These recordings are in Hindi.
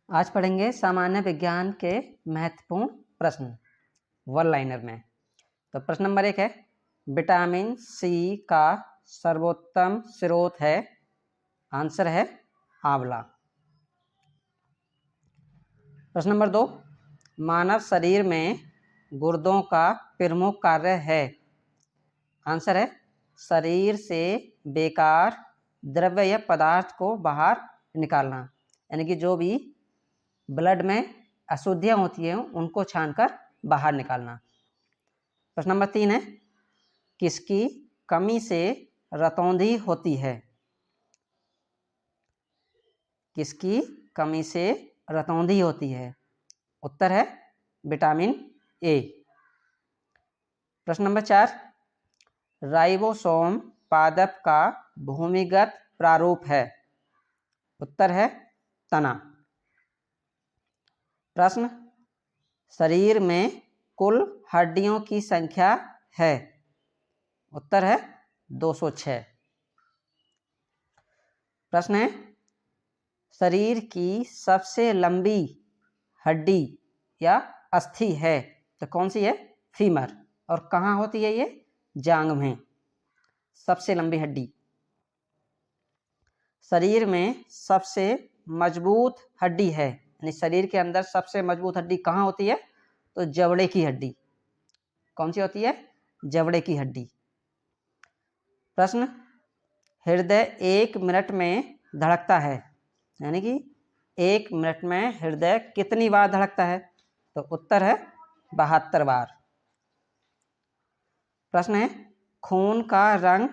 आज पढ़ेंगे सामान्य विज्ञान के महत्वपूर्ण प्रश्न वन लाइनर में। तो प्रश्न नंबर 1 है, विटामिन सी का सर्वोत्तम स्रोत है। आंसर है आंवला। प्रश्न नंबर 2, मानव शरीर में गुर्दों का प्रमुख कार्य है। आंसर है शरीर से बेकार द्रव्य या पदार्थ को बाहर निकालना, यानी कि जो भी ब्लड में अशुद्धियाँ होती हैं उनको छानकर बाहर निकालना। प्रश्न नंबर 3 है, किसकी कमी से रतौंधी होती है। किसकी कमी से रतौंधी होती है। उत्तर है विटामिन ए। प्रश्न नंबर 4, राइबोसोम पादप का भूमिगत प्रारूप है। उत्तर है तना। प्रश्न, शरीर में कुल हड्डियों की संख्या है। उत्तर है 206। प्रश्न है, शरीर की सबसे लंबी हड्डी या अस्थि है तो कौन सी है। फीमर। और कहाँ होती है ये। जांघ में सबसे लंबी हड्डी। शरीर में सबसे मजबूत हड्डी है, यानी शरीर के अंदर सबसे मजबूत हड्डी कहाँ होती है तो जबड़े की हड्डी। कौन सी होती है। जबड़े की हड्डी। प्रश्न, हृदय 1 मिनट में धड़कता है, यानी कि 1 मिनट में हृदय कितनी बार धड़कता है तो उत्तर है 72 बार। प्रश्न है, खून का रंग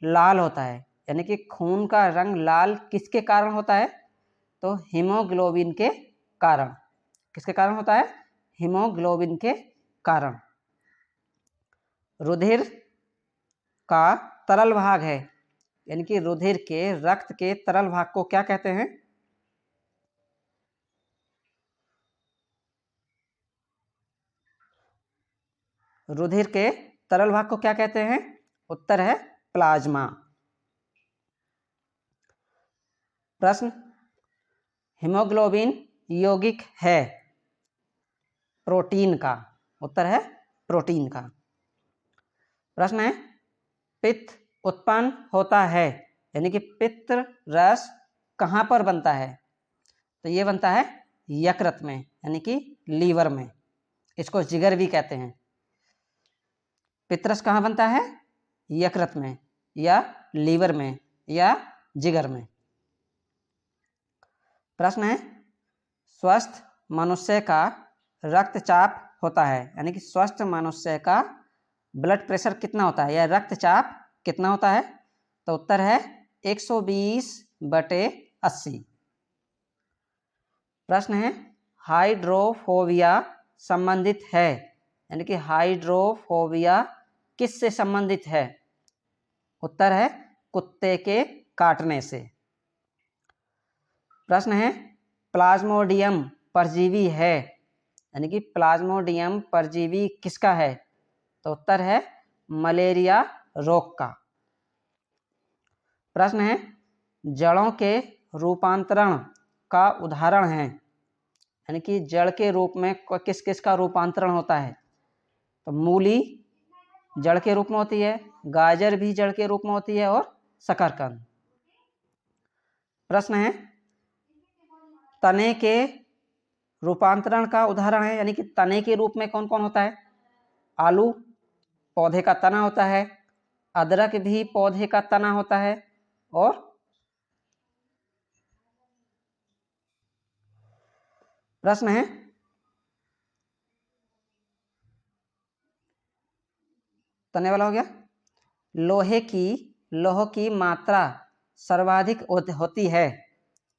लाल होता है, यानी कि खून का रंग लाल किसके कारण होता है तो हीमोग्लोबिन के कारण। किसके कारण होता है। हीमोग्लोबिन के कारण। रुधिर का तरल भाग है, यानी कि रुधिर के रक्त के तरल भाग को क्या कहते हैं। रुधिर के तरल भाग को क्या कहते हैं। उत्तर है प्लाज्मा। प्रश्न, हीमोग्लोबिन यौगिक है प्रोटीन का। उत्तर है प्रोटीन का। प्रश्न है, पित्त उत्पन्न होता है, यानी कि पित्त रस कहाँ पर बनता है तो ये बनता है यकृत में, यानी कि लीवर में। इसको जिगर भी कहते हैं। पित्तरस कहाँ बनता है। यकृत में या लीवर में या जिगर में। प्रश्न है, स्वस्थ मनुष्य का रक्तचाप होता है, यानी कि स्वस्थ मनुष्य का ब्लड प्रेशर कितना होता है या रक्तचाप कितना होता है तो उत्तर है 120/80। प्रश्न है, हाइड्रोफोबिया संबंधित है, यानी कि हाइड्रोफोबिया किससे संबंधित है। उत्तर है कुत्ते के काटने से। प्रश्न है, प्लाज्मोडियम परजीवी है, यानी कि प्लाज्मोडियम परजीवी किसका है तो उत्तर है मलेरिया रोग का। प्रश्न है, जड़ों के रूपांतरण का उदाहरण है, यानी कि जड़ के रूप में किस किस का रूपांतरण होता है तो मूली जड़ के रूप में होती है, गाजर भी जड़ के रूप में होती है और शकरकंद। प्रश्न है, तने के रूपांतरण का उदाहरण है, यानी कि तने के रूप में कौन कौन होता है। आलू पौधे का तना होता है, अदरक भी पौधे का तना होता है और प्रश्न है, तने वाला हो गया। लोह की मात्रा सर्वाधिक होती है,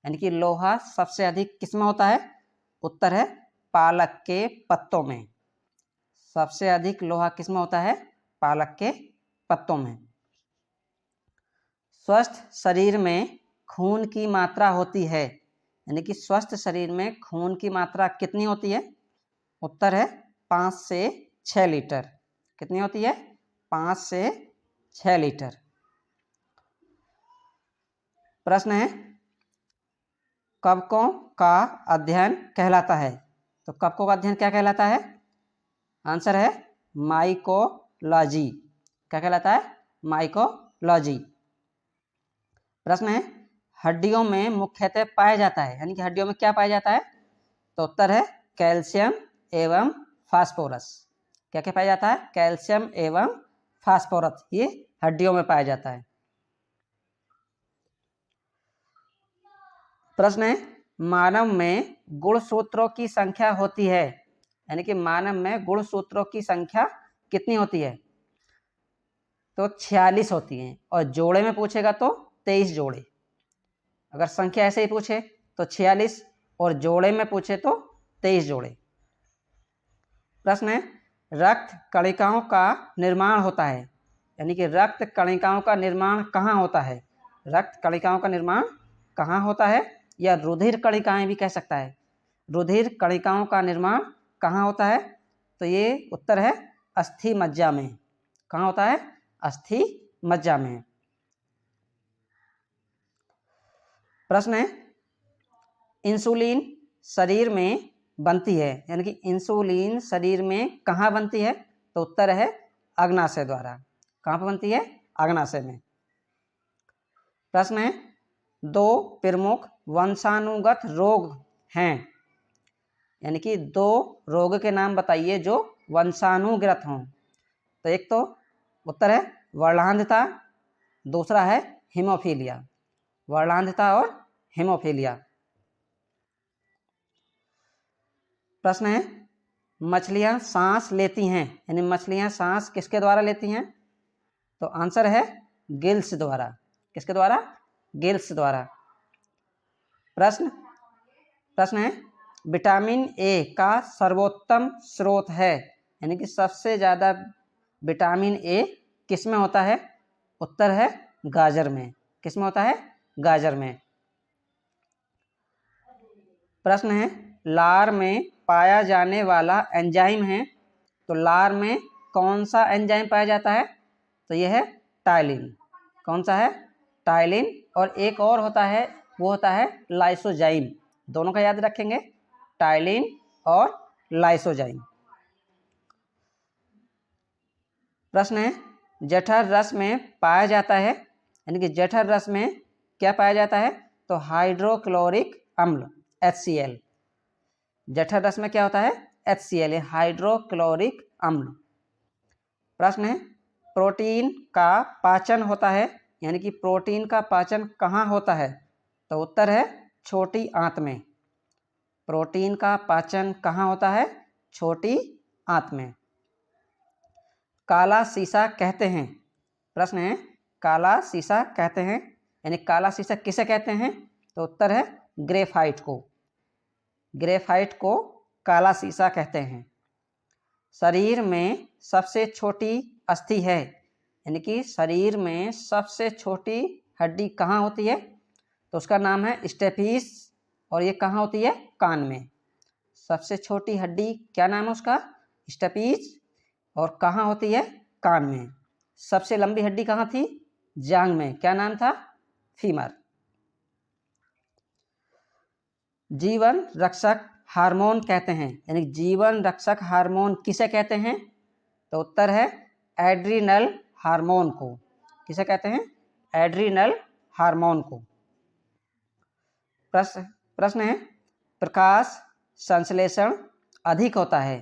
यानी कि लोहा सबसे अधिक किसमें होता है। उत्तर है पालक के पत्तों में। सबसे अधिक लोहा किसमें होता है पालक के पत्तों में। स्वस्थ शरीर में खून की मात्रा होती है, यानी कि स्वस्थ शरीर में खून की मात्रा कितनी होती है। उत्तर है 5 से 6 लीटर। कितनी होती है 5 से 6 लीटर। प्रश्न है, कवकों का अध्ययन कहलाता है। तो कवकों का अध्ययन क्या कहलाता है? आंसर है माइकोलॉजी। क्या कहलाता है? माइकोलॉजी। प्रश्न है, हड्डियों में मुख्यतः पाया जाता है, यानी कि हड्डियों में क्या पाया जाता है? तो उत्तर है कैल्शियम एवं फास्फोरस। क्या क्या पाया जाता है? कैल्शियम एवं फास्फोरस, ये हड्डियों में पाया जाता है। प्रश्न है, मानव में गुणसूत्रों की संख्या होती है, यानी कि मानव में गुणसूत्रों की संख्या कितनी होती है? तो 46 होती हैं, और जोड़े में पूछेगा तो 23 जोड़े। अगर संख्या ऐसे ही पूछे तो 46, और जोड़े में पूछे तो 23 जोड़े। प्रश्न है, रक्त कणिकाओं का निर्माण होता है, यानी कि रक्त कणिकाओं का निर्माण कहाँ होता है? रक्त कणिकाओं का निर्माण कहाँ होता है, या रुधिर कणिकाएं भी कह सकता है। रुधिर कणिकाओं का निर्माण कहाँ होता है? तो ये उत्तर है अस्थि मज्जा में। कहाँ होता है? अस्थि मज्जा में। प्रश्न है, इंसुलिन शरीर में बनती है, यानी कि इंसुलिन शरीर में कहाँ बनती है? तो उत्तर है अग्नाशय द्वारा। कहाँ पर बनती है? अग्नाशय में। प्रश्न है, दो प्रमुख वंशानुगत रोग हैं, यानी कि दो रोग के नाम बताइए जो वंशानुगत हों। तो एक तो उत्तर है वर्णांधता, दूसरा है हीमोफीलिया। वर्णांधता और हीमोफीलिया। प्रश्न है, मछलियां सांस लेती हैं, यानी मछलियां सांस किसके द्वारा लेती हैं? तो आंसर है गिल्स द्वारा। किसके द्वारा? गिल्स द्वारा। प्रश्न है, विटामिन ए का सर्वोत्तम स्रोत है, यानी कि सबसे ज़्यादा विटामिन ए किस में होता है? उत्तर है गाजर में। किस में होता है? गाजर में। प्रश्न है, लार में पाया जाने वाला एंजाइम है, तो लार में कौन सा एंजाइम पाया जाता है? तो यह है टाइलिन। कौन सा है? टाइलिन। और एक और होता है, वो होता है लाइसोजाइम। दोनों का याद रखेंगे, टाइलिन और लाइसोजाइम। प्रश्न है, जठर रस में पाया जाता है, यानी कि जठर रस में क्या पाया जाता है? तो हाइड्रोक्लोरिक अम्ल HCl। जठर रस में क्या होता है? HCl, हाइड्रोक्लोरिक अम्ल। प्रश्न है, प्रोटीन का पाचन होता है, यानी कि प्रोटीन का पाचन कहाँ होता है? तो उत्तर है छोटी आंत में। प्रोटीन का पाचन कहाँ होता है? छोटी आंत में। काला शीशा कहते हैं। प्रश्न है, काला शीशा कहते हैं, यानी काला शीशा किसे कहते हैं? तो उत्तर है ग्रेफाइट को। ग्रेफाइट को काला शीशा कहते हैं। शरीर में सबसे छोटी अस्थि है, यानी कि शरीर में सबसे छोटी हड्डी कहाँ होती है? तो उसका नाम है स्टेपीस, और ये कहाँ होती है? कान में। सबसे छोटी हड्डी क्या नाम है उसका? स्टेपीस। और कहाँ होती है? कान में। सबसे लंबी हड्डी कहाँ थी? जांघ में। क्या नाम था? फीमर। जीवन रक्षक हार्मोन कहते हैं, यानी जीवन रक्षक हार्मोन किसे कहते हैं? तो उत्तर है एड्रिनल हार्मोन को। किसे कहते हैं? एड्रिनल हार्मोन को। प्रश्न है, प्रकाश संश्लेषण अधिक होता है,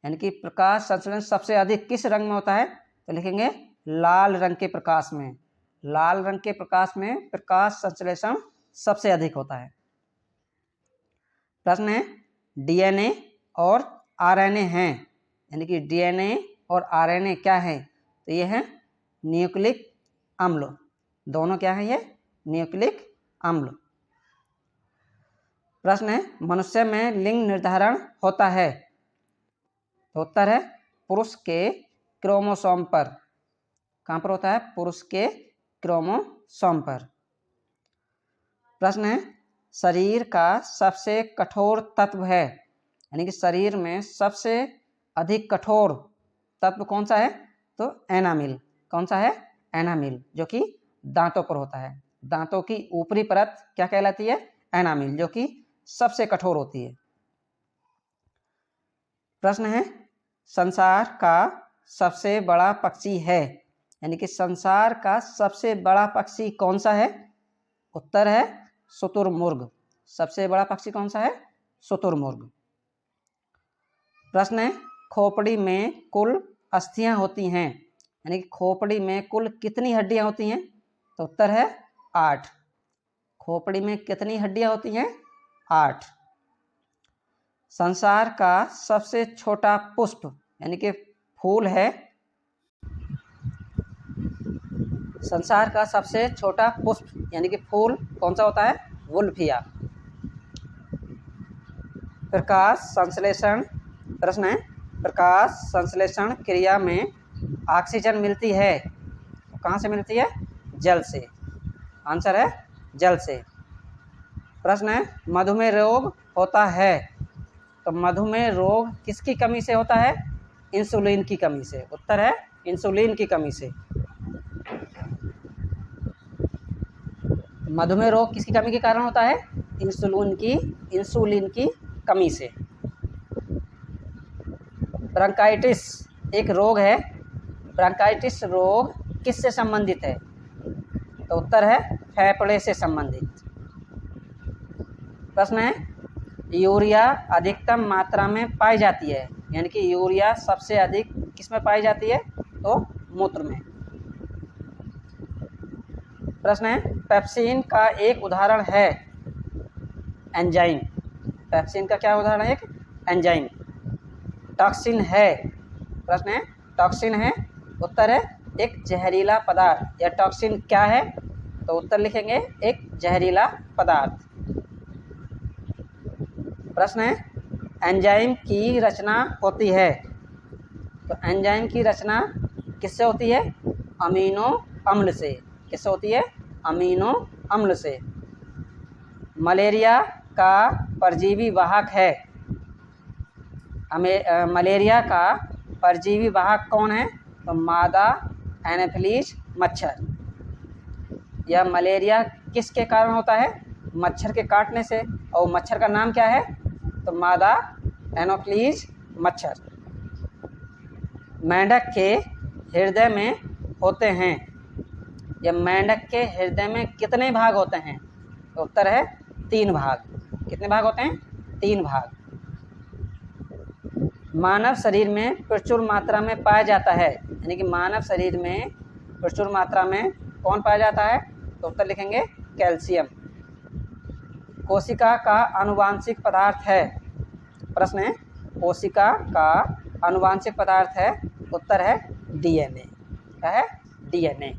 यानी कि प्रकाश संश्लेषण सबसे अधिक किस रंग में होता है? तो लिखेंगे लाल रंग के प्रकाश में। लाल रंग के प्रकाश में प्रकाश संश्लेषण सबसे अधिक होता है। प्रश्न है, DNA और RNA हैं, यानी कि DNA और RNA क्या है? तो ये है न्यूक्लिक अम्ल। दोनों क्या है? ये न्यूक्लिक अम्ल। प्रश्न है, मनुष्य में लिंग निर्धारण होता है, तो उत्तर है पुरुष के क्रोमोसोम पर। कहाँ पर होता है? पुरुष के क्रोमोसोम पर। प्रश्न है, शरीर का सबसे कठोर तत्व है, यानी कि शरीर में सबसे अधिक कठोर तत्व कौन सा है? तो एनामिल। कौन सा है? एनामिल, जो कि दांतों पर होता है। दांतों की ऊपरी परत क्या कहलाती है? एनामिल, जो कि सबसे कठोर होती है। प्रश्न है, संसार का सबसे बड़ा पक्षी है, यानी कि संसार का सबसे बड़ा पक्षी कौन सा है? उत्तर है शुतुरमुर्ग। सबसे बड़ा पक्षी कौन सा है? शुतुरमुर्ग। प्रश्न है, खोपड़ी में कुल अस्थियां होती हैं, यानी कि खोपड़ी में कुल कितनी हड्डियां होती हैं? तो उत्तर है 8। खोपड़ी में कितनी हड्डियां होती हैं? 8। संसार का सबसे छोटा पुष्प यानी कि फूल है, संसार का सबसे छोटा पुष्प यानी कि फूल कौन सा होता है? वुल्फिया। प्रकाश संश्लेषण, प्रश्न है, प्रकाश संश्लेषण क्रिया में ऑक्सीजन मिलती है, तो कहाँ से मिलती है? जल से। आंसर है जल से। प्रश्न है, मधुमेह रोग होता है, तो मधुमेह रोग किसकी कमी से होता है? इंसुलिन की कमी से। उत्तर है इंसुलिन की कमी से। मधुमेह रोग किसकी कमी के कारण होता है? इंसुलिन की कमी से। ब्रोंकाइटिस एक रोग है, ब्रोंकाइटिस रोग किससे संबंधित है? तो उत्तर है फेफड़े से संबंधित। प्रश्न है, यूरिया अधिकतम मात्रा में पाई जाती है, यानी कि यूरिया सबसे अधिक किस में पाई जाती है? तो मूत्र में। प्रश्न है, पेप्सिन का एक उदाहरण है एंजाइम। पेप्सिन का क्या उदाहरण है? एक एंजाइम। टॉक्सिन है, प्रश्न है टॉक्सिन है, उत्तर है एक जहरीला पदार्थ। या टॉक्सिन क्या है? तो उत्तर लिखेंगे एक जहरीला पदार्थ। प्रश्न है, एंजाइम की रचना होती है, तो एंजाइम की रचना किससे होती है? अमीनो अम्ल से। किससे होती है? अमीनो अम्ल से। मलेरिया का परजीवी वाहक है, मलेरिया का परजीवी वाहक कौन है? तो मादा एनाफिलीज मच्छर। यह मलेरिया किसके कारण होता है? मच्छर के काटने से। और मच्छर का नाम क्या है? तो मादा एनाफिलीज मच्छर। मेंढक के हृदय में होते हैं, या मेंढक के हृदय में कितने भाग होते हैं? तो उत्तर है 3 भाग। कितने भाग होते हैं? 3 भाग। मानव शरीर में प्रचुर मात्रा में पाया जाता है, यानी कि मानव शरीर में प्रचुर मात्रा में कौन पाया जाता है? तो उत्तर लिखेंगे कैल्शियम। कोशिका का आनुवांशिक पदार्थ है, प्रश्न है कोशिका का आनुवांशिक पदार्थ है, उत्तर है डीएनए। क्या है? डीएनए।